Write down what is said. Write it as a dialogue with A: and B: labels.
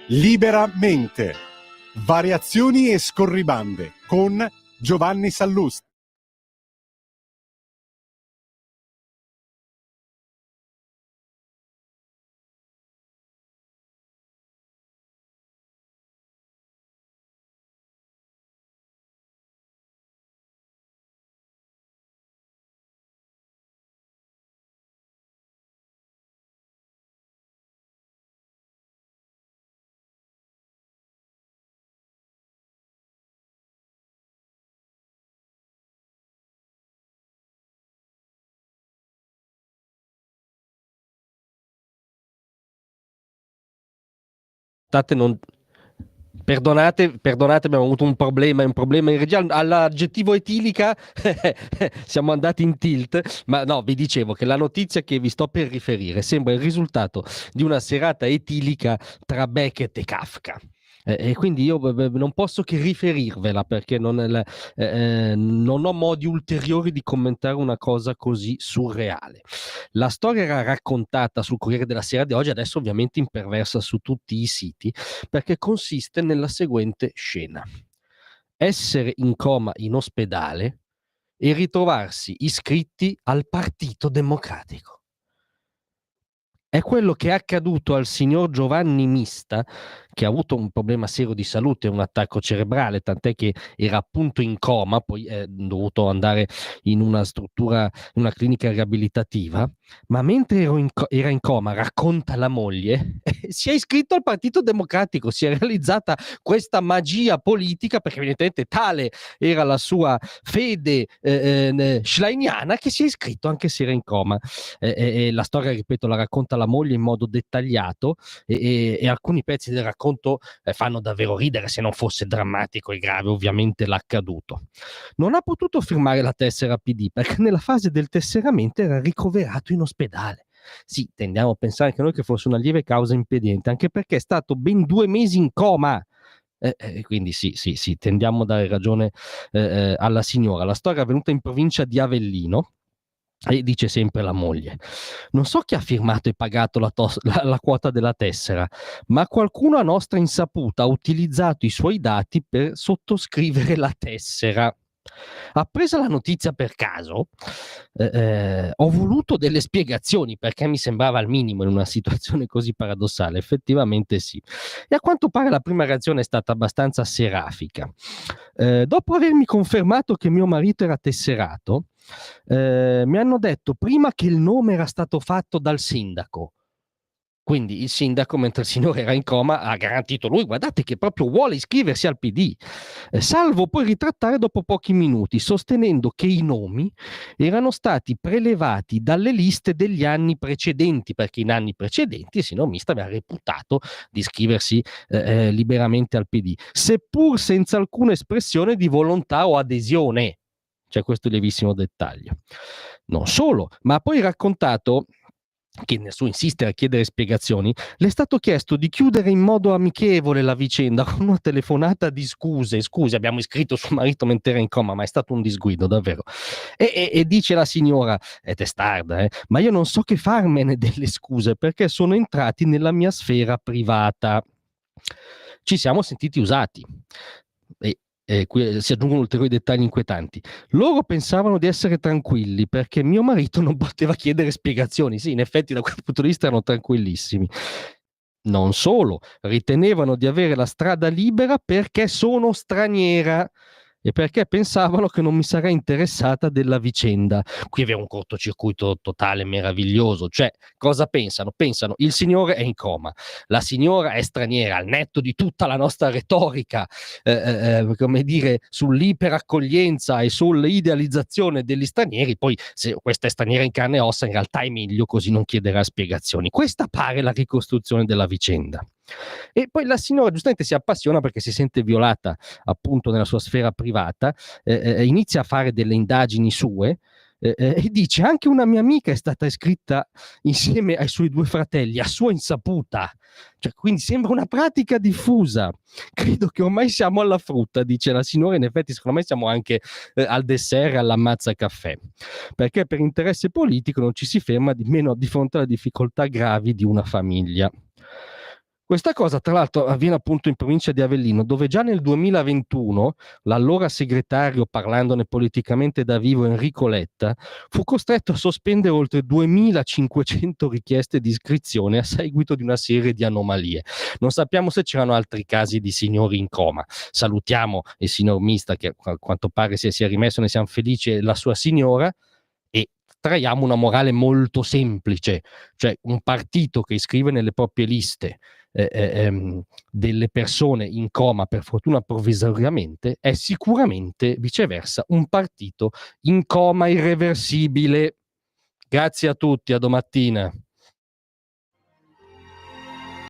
A: Liberamente. Variazioni e scorribande con Giovanni Sallusti.
B: Non... Perdonate, abbiamo avuto un problema in regia. All'aggettivo etilica siamo andati in tilt, ma no, vi dicevo che la notizia che vi sto per riferire sembra il risultato di una serata etilica tra Beckett e Kafka. E quindi io non posso che riferirvela perché non ho modi ulteriori di commentare una cosa così surreale. La storia era raccontata sul Corriere della Sera di oggi, adesso ovviamente imperversa su tutti i siti, perché consiste nella seguente scena: essere in coma in ospedale e ritrovarsi iscritti al Partito Democratico. È quello che è accaduto al signor Giovanni Mista, che ha avuto un problema serio di salute, un attacco cerebrale, tant'è che era appunto in coma, poi è dovuto andare in una struttura, in una clinica riabilitativa, ma mentre era in coma, racconta la moglie, si è iscritto al Partito Democratico, si è realizzata questa magia politica, perché evidentemente tale era la sua fede schleiniana, che si è iscritto anche se era in coma. La storia, ripeto, la racconta la moglie in modo dettagliato e alcuni pezzi del racconto fanno davvero ridere, se non fosse drammatico e grave ovviamente l'accaduto. Non ha potuto firmare la tessera PD perché nella fase del tesseramento era ricoverato in ospedale. Sì, tendiamo a pensare che noi che fosse una lieve causa impediente, anche perché è stato ben 2 mesi in coma. Quindi sì, tendiamo a dare ragione alla signora. La storia è avvenuta in provincia di Avellino. E dice sempre la moglie: non so chi ha firmato e pagato la quota della tessera, ma qualcuno a nostra insaputa ha utilizzato i suoi dati per sottoscrivere la tessera. Appresa la notizia per caso, ho voluto delle spiegazioni perché mi sembrava al minimo in una situazione così paradossale. Effettivamente sì. E a quanto pare la prima reazione è stata abbastanza serafica. Dopo avermi confermato che mio marito era tesserato, mi hanno detto prima che il nome era stato fatto dal sindaco. Quindi il sindaco, mentre il signore era in coma, ha garantito lui: guardate che proprio vuole iscriversi al PD, salvo poi ritrattare dopo pochi minuti, sostenendo che i nomi erano stati prelevati dalle liste degli anni precedenti, perché in anni precedenti il signor Mista aveva reputato di iscriversi liberamente al PD, seppur senza alcuna espressione di volontà o adesione. C'è questo lievissimo dettaglio. Non solo, ma ha poi raccontato che nel suo insistere a chiedere spiegazioni le è stato chiesto di chiudere in modo amichevole la vicenda con una telefonata di scusi, abbiamo iscritto suo marito mentre era in coma, ma è stato un disguido davvero. E dice la signora, è testarda, ma io non so che farmene delle scuse perché sono entrati nella mia sfera privata. Ci siamo sentiti usati. Qui si aggiungono ulteriori dettagli inquietanti. Loro pensavano di essere tranquilli perché mio marito non poteva chiedere spiegazioni. Sì, in effetti da quel punto di vista erano tranquillissimi. Non solo, ritenevano di avere la strada libera perché sono straniera e perché pensavano che non mi sarei interessata della vicenda. Qui aveva un cortocircuito totale meraviglioso. Cioè, cosa pensano? Pensano, il signore è in coma, la signora è straniera, al netto di tutta la nostra retorica, come dire, sull'iperaccoglienza e sull'idealizzazione degli stranieri, poi se questa è straniera in carne e ossa, in realtà è meglio così non chiederà spiegazioni. Questa pare la ricostruzione della vicenda. E poi la signora giustamente si appassiona perché si sente violata appunto nella sua sfera privata, inizia a fare delle indagini sue e dice: anche una mia amica è stata iscritta insieme ai suoi 2 fratelli a sua insaputa. Cioè, quindi sembra una pratica diffusa. Credo che ormai siamo alla frutta, dice la signora. In effetti secondo me siamo anche al dessert e all'ammazza caffè, perché per interesse politico non ci si ferma di meno di fronte alle difficoltà gravi di una famiglia. Questa cosa, tra l'altro, avviene appunto in provincia di Avellino, dove già nel 2021 l'allora segretario, parlandone politicamente da vivo, Enrico Letta, fu costretto a sospendere oltre 2500 richieste di iscrizione a seguito di una serie di anomalie. Non sappiamo se c'erano altri casi di signori in coma. Salutiamo il signor Mista, che a quanto pare si è rimesso, ne siamo felici, e la sua signora, e traiamo una morale molto semplice, cioè un partito che iscrive nelle proprie liste delle persone in coma, per fortuna provvisoriamente, è sicuramente viceversa un partito in coma irreversibile. Grazie a tutti, a domattina.